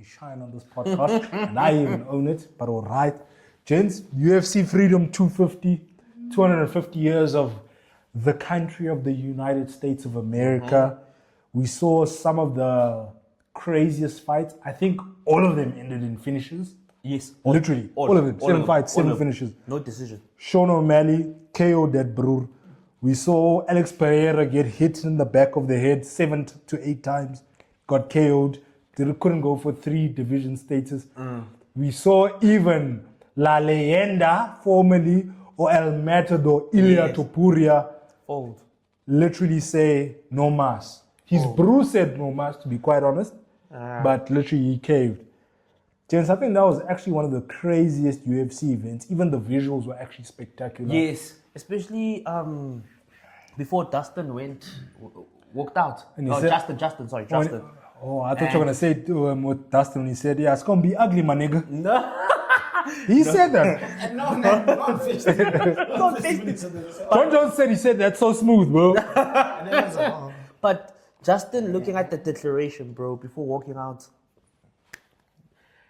me shine on this podcast, and I even own it, but all right. Gents, UFC Freedom 250 years of the country of the United States of America. We saw some of the craziest fights. I think all of them ended in finishes. Yes. Literally, all of them. 7 fights, 7 finishes. No decision. Sean O'Malley, KO that brother. We saw Alex Pereira get hit in the back of the head 7 to 8 times. Got KO'd. Couldn't go for 3 division status. We saw even La Leyenda, formerly, or El Matador, Ilia Topuria, literally say no mas. His bro said no mas, to be quite honest, but literally he caved. James, I think that was actually one of the craziest UFC events. Even the visuals were actually spectacular. Yes, especially before Dustin walked out. And he Oh, said- Justin. Oh, I thought you were going to say it with Dustin when he said, yeah, it's going to be ugly, my nigga. No. He said that. And not fixed it. Not fixed it. John Jones said he said that's so smooth, bro. And then it's like, oh. But Justin, looking at the declaration, bro, before walking out,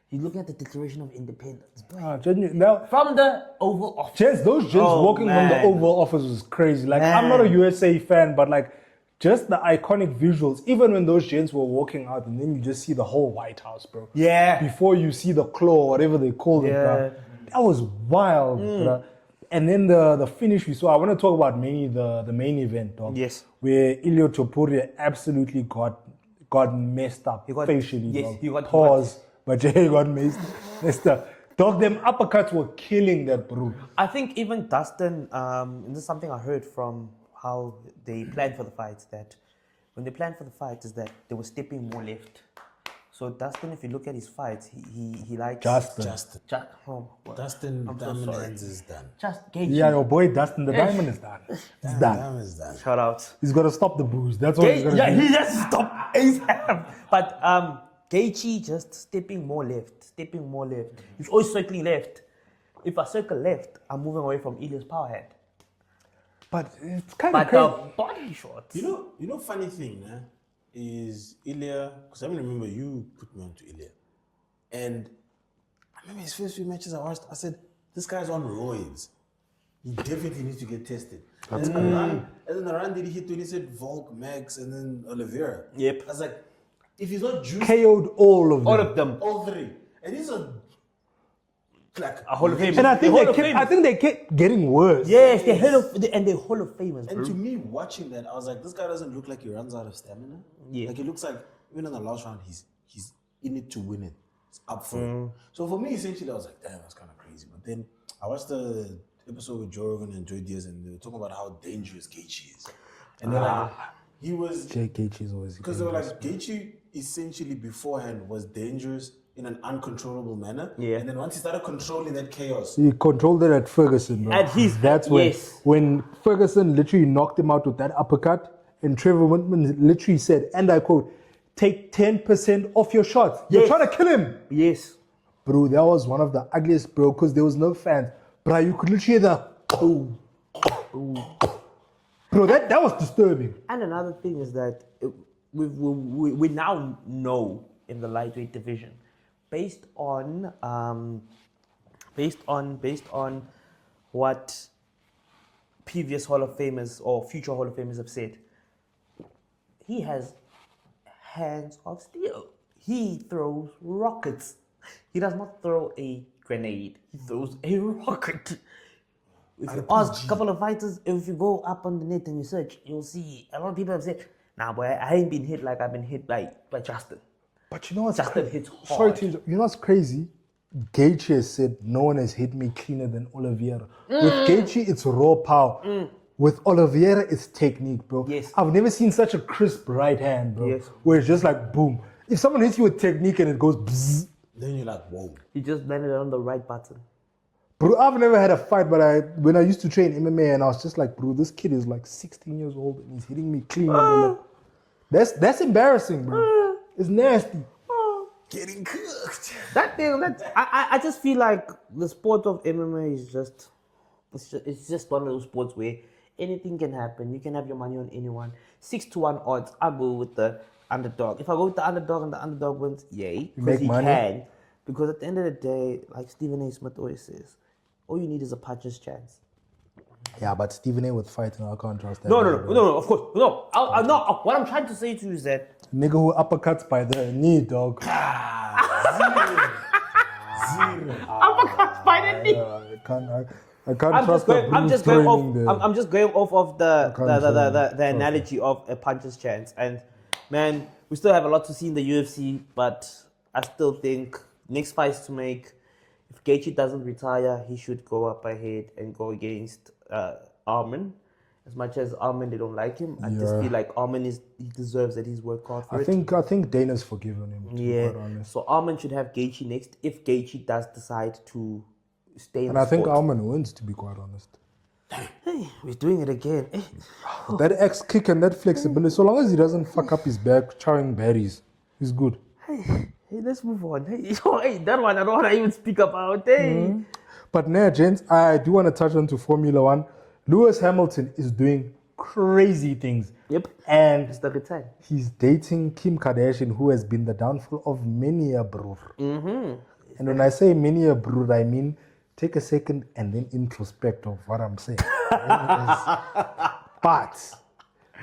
he's looking at the Declaration of Independence. Now, From the Oval Office. those gents walking from the Oval Office was crazy. Like, I'm not a USA fan, but like, just the iconic visuals, even when those gents were walking out and then you just see the whole White House, bro. Yeah. Before you see the claw, whatever they call it, bro. That was wild, bro. And then the finish we saw, I want to talk about mainly the main event, dog. Yes. Where Ilia Topuria absolutely got messed up facially, yes, dog. he got- Pause. But yeah, he got messed up. Dog, them uppercuts were killing that, bro. I think even Dustin, and this is something I heard from how they planned for the fights, that when they planned for the fights is that they were stepping more left. So Dustin, if you look at his fights, he likes... Dustin I'm so Diamond sorry. Hands is done. Just Gaethje. Yeah, your boy Dustin the Diamond is done. It's done. Diamond is done. Shout out. He's got to stop the booze. That's what he's going to do. He has to stop ASAP. But Gaethje just stepping more left. He's always circling left. If I circle left, I'm moving away from Ilia's power head. But it's kind of But crazy. the body shots. You know, funny thing, is Ilia, because I remember you put me on to Ilia. And I remember his first few matches I watched, I said, this guy's on roids. He definitely needs to get tested. And then the run that he hit when he said Volk, Max, and then Oliveira. Yep. I was like, if he's not juiced, KO'd all of them. All of them. all 3. And these are like A Hall of Fame. And I think, Hall they of kept, Famers. I think they kept getting worse. Yes, they're Hall of Famers, bro. And to me, watching that, I was like, this guy doesn't look like he runs out of stamina. Yeah. Like, it looks like, even in the last round, he's in it to win it. It's up for it. So for me, essentially, I was like, damn, that's kind of crazy. But then I watched the episode with Joe Rogan and Joy Diaz, and they were talking about how dangerous Gaethje is. And they're like, he was... Jake Gaethje is always Because they were like, Gaethje essentially beforehand was dangerous in an uncontrollable manner. Yeah. And then once he started controlling that chaos, He controlled it at Ferguson, bro. That's when Ferguson literally knocked him out with that uppercut, and Trevor Whitman literally said, and I quote, take 10% off your shots. You're trying to kill him. Yes. Bro, that was one of the ugliest, bro, because there was no fans. Bro, you could literally hear the ooh. Bro, that was disturbing. And another thing is that we now know in the lightweight division, based on what previous Hall of Famers or future Hall of Famers have said, he has hands of steel. He throws rockets. He does not throw a grenade. He throws a rocket. If you ask a couple of fighters, if you go up on the net and you search, you'll see a lot of people have said, nah, boy, I ain't been hit like I've been hit by Justin. But you know what's Justin hits hard. Sorry to interrupt. You know what's crazy? Gaethje has said no one has hit me cleaner than Oliveira. With Gaethje, it's raw power. With Oliveira, it's technique, bro. Yes. I've never seen such a crisp right hand, bro. Yes. Where it's just like boom. If someone hits you with technique and it goes bzzz, then you're like, whoa. He just landed on the right button. bro, I've never had a fight, but when I used to train MMA, and I was just like, bro, this kid is like 16 years old and he's hitting me clean. That's embarrassing, bro. It's nasty. Getting cooked. That thing, I just feel like the sport of MMA is it's just one of those sports where anything can happen. You can have your money on anyone. 6-1 odds. I go with the underdog. If I go with the underdog and the underdog wins, yay. make Because he money. can. Because at the end of the day, like Stephen A. Smith always says, all you need is a puncher's chance. Yeah, but Stephen A. with fighting, I can't trust that. No, guy, bro. no, of course. No, no. What I'm trying to say to you is that Nigga who uppercuts by the knee, dog. uppercuts by the knee. I can't trust the I'm just going throwing off. the- I'm just going off of can't trust the analogy of a puncher's chance. And man, we still have a lot to see in the UFC, but I still think next fights to make. If Gaethje doesn't retire, he should go up ahead and go against Arman. As much as Arman, they don't like him. I just Yeah. feel like Arman he deserves that. He's worked hard for I it. think Dana's forgiven him. To be Yeah. quite honest. So Arman should have Gaethje next if Gaethje does decide to stay in And the I think sport. Alman wins. To be quite honest. Hey, we're doing it again. Hey. That X kick and that flexibility, so long as he doesn't fuck up his back chowing berries, he's good. Hey, let's move on. Hey, hey, that one I don't want to even speak about. Hey. But now, gents, I do want to touch on to Formula One. Lewis Hamilton is doing crazy things. Yep. And It's the return. he's dating Kim Kardashian, who has been the downfall of many a brother. Mm-hmm. And when I say many a brother, I mean take a second and then introspect of what I'm saying. But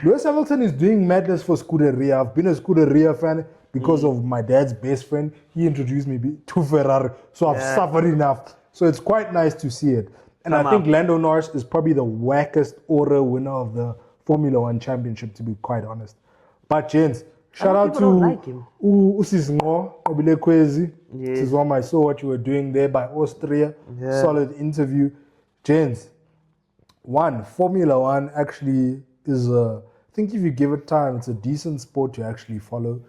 Lewis Hamilton is doing madness for Scuderia. I've been a Scuderia fan because of my dad's best friend. He introduced me to Ferrari, so I've suffered enough. So it's quite nice to see it. And I think Lando Norris is probably the wackest order winner of the Formula One championship, to be quite honest. But gents, shout out people don't to like him. Usisngo Obilekwezi. Yes. This is one I saw what you were doing there by Austria. Yeah. Solid interview. Gents, Formula One actually is I think if you give it time, it's a decent sport to actually follow.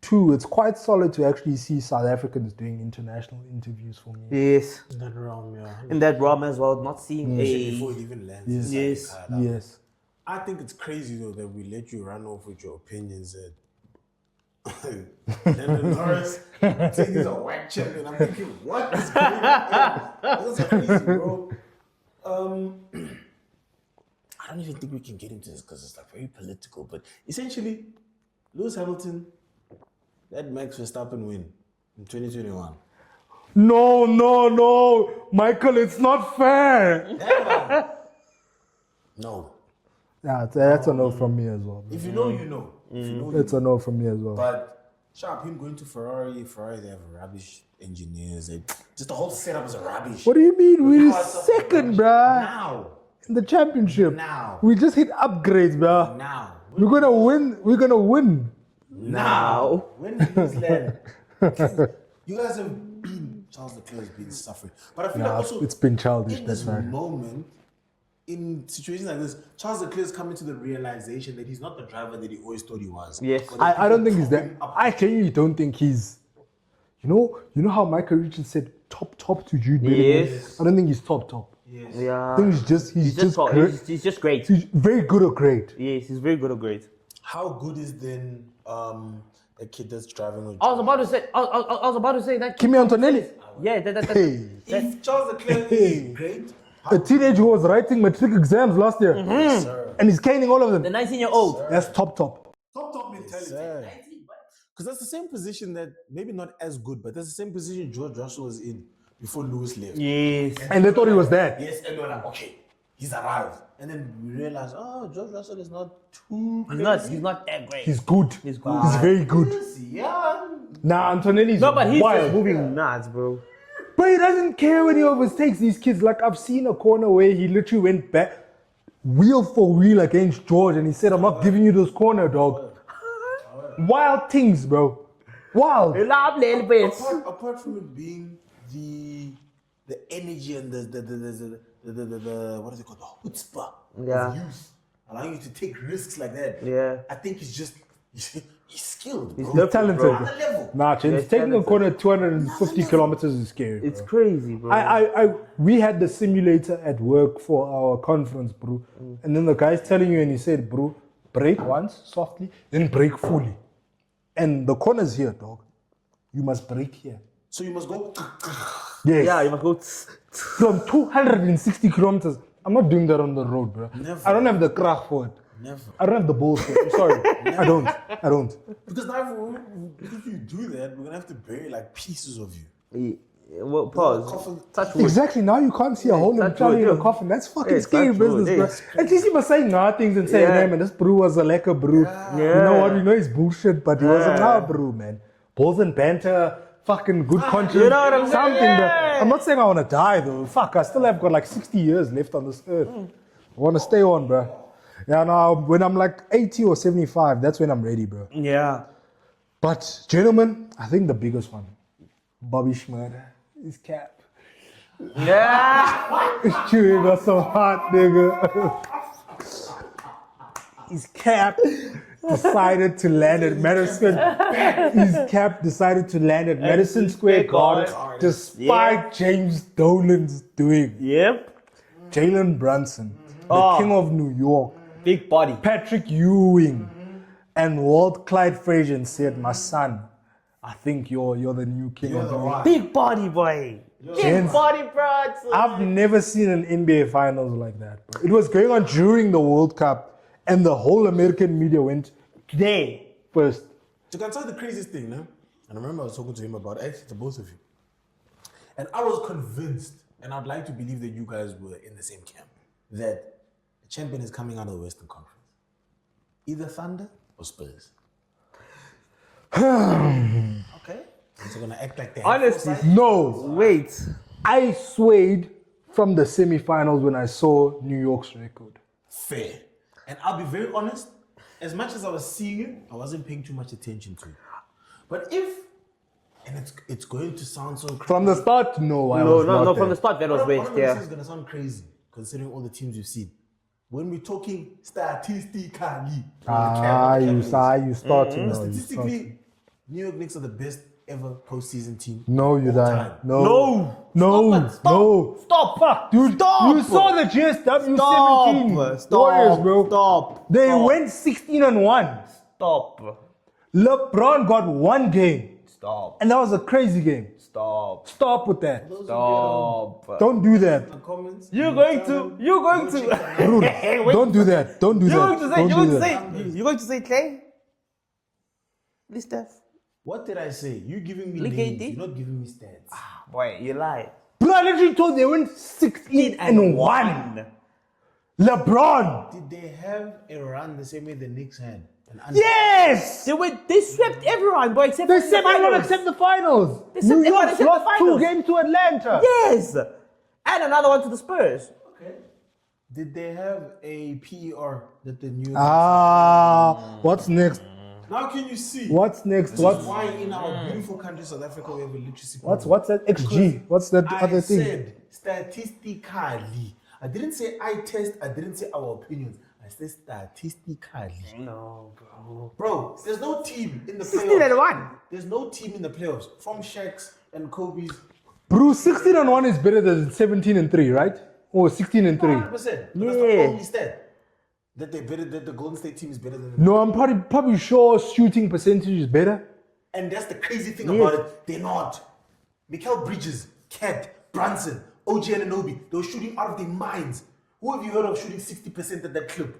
2, it's quite solid to actually see South Africans doing international interviews for me. Yes. In that realm, yeah. In that realm as well, not seeing Before a. it even lands. Yes. inside Yes. the car, like, Yes. I think it's crazy though that we let you run off with your opinions that Lando Norris think he's a whack champion. I'm thinking, what is going on? That's crazy, bro. I don't even think we can get into this because it's like very political. But essentially, Lewis Hamilton, let Max Verstappen win in 2021. No, Michael, it's not fair. No. Yeah, that's a no from me as well. If you know, you know. If you know, you It's a no from me as well. But sharp him going to Ferrari, they have rubbish engineers. Just the whole setup is rubbish. What do you mean? We're Cars are second, rubbish. bruh. Now. In the championship. Now. We just hit upgrades, bruh. Now. We're gonna win. We're gonna win. Now. When did this land? You guys have been, Charles Leclerc has been suffering. But I feel like also It's been childish, in that's this right. moment, in situations like this, Charles Leclerc is coming to the realization that he's not the driver that he always thought he was. Yes. Or that I don't think people he's that. prop him up. I genuinely don't think he's. You know how Michael Richards said top to Jude Bellingham? Yes. I don't think he's top. Yeah. I think he's just top. great. He's just great. He's very good or great. Yes, he's very good or great. How good is then a kid that's driving with I was about to say that. Kimi Antonelli, Yeah, that. hey, If Charles Leclerc is great, a teenager who was writing matric exams last year, sir. and he's caning all of them. The 19-year-old. That's top. Top mentality. Because that's the same position that maybe not as good, but that's the same position George Russell was in before Lewis left. Yes. And they thought he was that. Yes, and they were like, okay, he's arrived. And then we realized, George Russell is not too He's crazy. not that great. He's good. He's good. He's very good. He's young. Nah, Antonelli's No, but he's wild. just moving nuts, bro. But he doesn't care when he overtakes these kids. Like, I've seen a corner where he literally went back, wheel for wheel against George, and he said, I'm not giving you this corner, dog. Wild things, bro. Wild. Apart from it being the energy and the what is it called? The chutzpah Yeah. of youth. Allowing you to take risks like that. Yeah. I think he's skilled, bro. He's talented. bro. Another level. Nah, Chance, He's taking a talented. corner 250 kilometers is scary, bro. It's crazy, bro. We had the simulator at work for our conference, bro. And then the guy's telling you, and he said, bro, brake once softly, then brake fully. And the corner's here, dog. You must brake here. So you must go. Yes. Yeah, you must go. From 260 kilometers. I'm not doing that on the road, bro. Never. I don't have the crack for it. Never. I don't have the balls. I'm sorry. I don't. Because now, if you do that, we're gonna have to bury like pieces of you. Well, pause. Coffin. Touch wood. Exactly. Now you can't see a hole in touch Charlie in wood, a yeah. coffin. That's fucking Yeah, scary touch wood, business, yeah. bro. At least he was saying nothings and saying, Yeah. hey, man, this brew was a lekker brew. You know what? We know he's bullshit, but he was a nah brew, man. Balls and banter, fucking good conscience. You know what I'm saying? Something, bro. Yeah. I'm not saying I want to die, though. Fuck, I still have got like 60 years left on this earth. I want to stay on, bro. Yeah, now, when I'm like 80 or 75, that's when I'm ready, bro. Yeah. But, gentlemen, I think the biggest one, Bobby Shmurdas, is cap. Yeah. Chewing us so hot, nigga. His cap decided to land at Madison. His cap decided to land at Madison Square Garden despite James Dolan's doing. Yep. Jalen Brunson, the king of New York, Big body. Patrick Ewing, and Walt Clyde Frazier said, my son, I think you're the new king of New York. Big body, boy. Big Gents, body, bro. I've never seen an NBA finals like that, bro. It was going on during the World Cup, and the whole American media went There. first. To tell the craziest thing, no? And I remember I was talking to him about it, actually to both of you. And I was convinced, and I'd like to believe that you guys were in the same camp, that the champion is coming out of the Western Conference. Either Thunder or Spurs. Okay. So gonna act like they Honestly. No, Wait. I swayed from the semifinals when I saw New York's record. fair. And I'll be very honest, as much as I was seeing it, I wasn't paying too much attention to it. But if, and it's going to sound so crazy. From the start, no, I No, was not no, there. from the start, that was What waste, I'm gonna say yeah. is gonna sound crazy, considering all the teams we've seen. When we're talking statistically, You starting now. statistically, New York Knicks are the best ever postseason team. No, you all die. time. No. Stop. Fuck, dude. Stop. You saw the GSW Stop. 17 Stop. Warriors, bro. Stop. They Stop. went 16-1. Stop. LeBron got one game, Stop. and that was a crazy game. Stop. Stop with that. Stop. Don't do that. The comments. You're going to. Rude. Don't do that. Don't do You're that. going Don't do to that. say. You're going to say Clay. This stuff. What did I say? You're giving me Look names. at it. You're not giving me stats. Boy, you lie. Bro, I literally told they went 16-1. LeBron. Did they have a run the same way the Knicks had? Yes. They swept everyone, boy, except They for said the I want to finals. accept the finals. They said New they wanna York accept the lost 2 finals. games to Atlanta. Yes. And another one to the Spurs. Okay. Did they have a PER that the New What's next? Now can you see? What's next? This What's is why in our beautiful country South Africa we have a literacy what's problem. that XG? What's that I other thing? said statistically. I didn't say I test. I didn't say our opinions. I said statistically. No, bro. Bro, there's no team in the playoffs. 16-1. There's no team in the playoffs from Shaq's and Kobe's. Bro, 16-1 is better than 17-3, right? Or 16-3. 100%. That's the only stat. That the Golden State team is better than them. No, I'm probably sure shooting percentage is better. And that's the crazy thing about it. They're not. Mikal Bridges, Cat, Brunson, OG Anunoby, they were shooting out of their minds. Who have you heard of shooting 60% at that clip?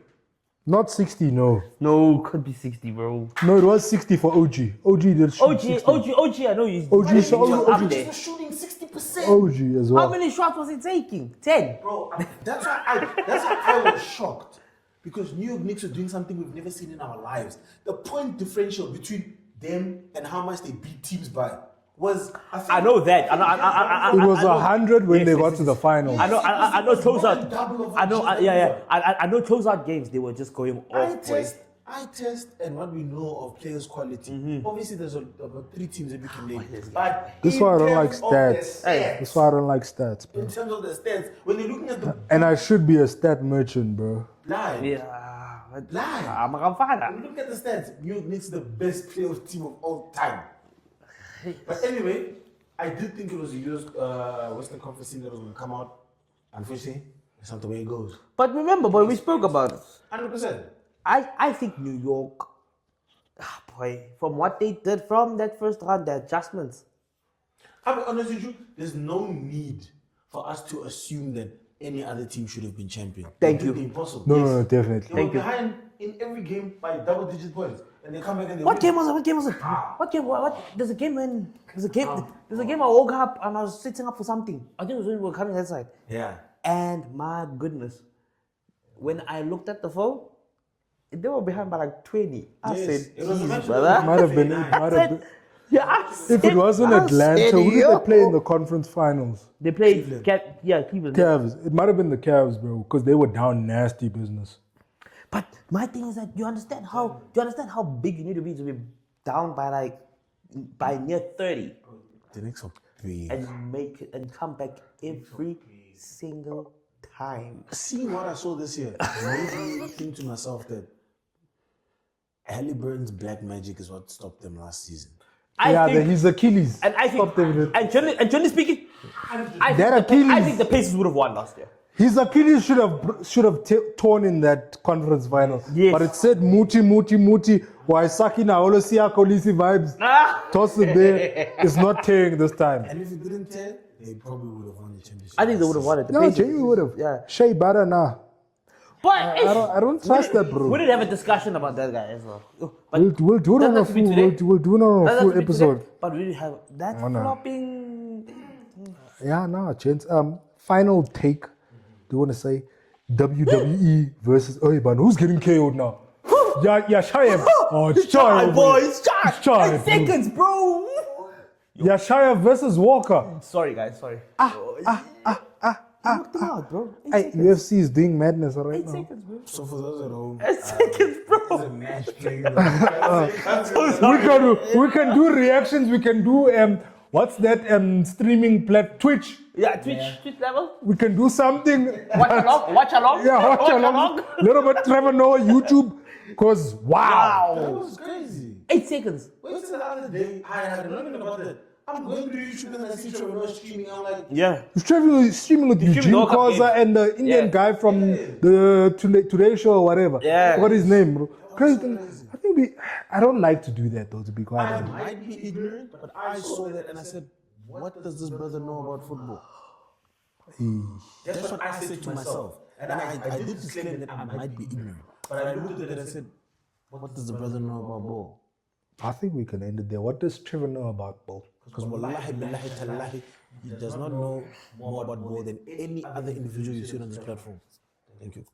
Not 60, no. No, could be 60, bro. No, it was 60 for OG. OG did shoot 60. OG, I know you. OG, so He's up OG, there. Bridges was shooting 60%. OG as How well. many shots was he taking? 10. Bro, that's why I was shocked. Because New York Knicks are doing something we've never seen in our lives. The point differential between them and how much they beat teams by was... I know that. It was 100 when they got to the finals. I know closeout. Double of I know, what you yeah. said. I know closeout games. They were just going off. I test and what we know of players' quality. Mm-hmm. Obviously, there's about 3 teams that we can name. Oh, But This is in why I don't like terms of the stats. That's why I don't like stats, bro. In terms of the stats, when you're looking at the And I should be a stat merchant, bro. line, Yeah. line. I'm a grandfather. When you look at the stats, New York Knicks is the best playoff team of all time. But anyway, I did think it was a US Western Conference team that was going to come out. Unfortunately, that's not the way it goes. But remember, boy, we spoke about it. 100%. I think New York, boy, from what they did from that first round, the adjustments. I'll be honest with you, there's no need for us to assume that any other team should have been champion. Thank They you. did the impossible. No, definitely. They were behind in every game by double-digit points, and they come back and they What win. game was it? What game was it? What game? What? There's a game when there's a game. There's a game I woke up and I was sitting up for something. I think it was when we were coming that side. Yeah. And my goodness, when I looked at the phone, they were behind by like 20. I Yes, said, it was a match "Jeez, of brother." It might have been. It I might have said, been. yeah, I If it wasn't Atlanta, who did they play in the conference finals? They played, Cleveland. Cavs. It might have been the Cavs, bro, because they were down nasty business. But my thing is that you understand how big you need to be down by near 30 The Knicks are big. and make it and come back every single time. Seeing what I saw this year made me think to myself that Halliburton's black magic is what stopped them last season. His Achilles. And I think, stopped them. and generally speaking, I That think Achilles. the Pacers would have won last year. His Achilles should have torn in that conference final. Yes. But it said Muti. Why Saki na Olosia Kolisi vibes? Toss it there. It's not tearing this time. And if it didn't tear, they probably would have won the championship. I think they would have won it. The No, Pacers. Jamie would have. Yeah. Shea Butter, nah. But I don't trust that, bro. we did have a discussion about that guy as well. But We'll do it on a doesn't have to be full. today. We'll do it on a Doesn't full have to be episode. today, but we did have that Oh, no. flopping. Yeah, nah, chance. Final take. Do you want to say WWE versus? Oh, but who's getting KO'd now? Yashayev. Oh, it's Chayev. boys, It's Chayev. 8 seconds, bro. Yashayev versus Walker. Sorry, guys. Sorry. You knocked him out, bro. 8 Hey, seconds. UFC is doing madness right 8 now. seconds, bro. So for those at home, 8 seconds, bro. the match played. We can do reactions. We can do what's that streaming Twitch. Yeah, Twitch level. We can do something. Watch along. Yeah, watch along. Little bit Trevor Noah YouTube. Cause wow. That was crazy. 8 seconds. Wait till the other day, I had nothing about that. I'm going to YouTube and I see Trevor Noah streaming. I'm like, Yeah. Streaming with Eugene World Cup Koza game. and the Indian Yeah. guy from the Today Show or whatever. Yeah. What is his name, bro? Crazy. I don't like to do that though, to be quite I honest. might be ignorant, but I saw that and I said, what does this brother know about football? That's what I said to myself. And I did disclaim that I might be ignorant. But I looked at it and I said, what does the brother know about ball? I think we can end it there. What does Trevor know about ball? Because wallahi, billahi, tallahi, he does not know more about ball than any other individual you see on this platform. Thank you.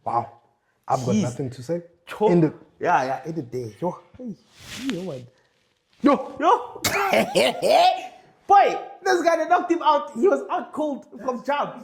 Wow. I've got Jeez. nothing to say. Cho- End it. Yeah, end it there. Yo, hey, you know what? Yo. Boy, this guy that knocked him out, he was out cold from jump.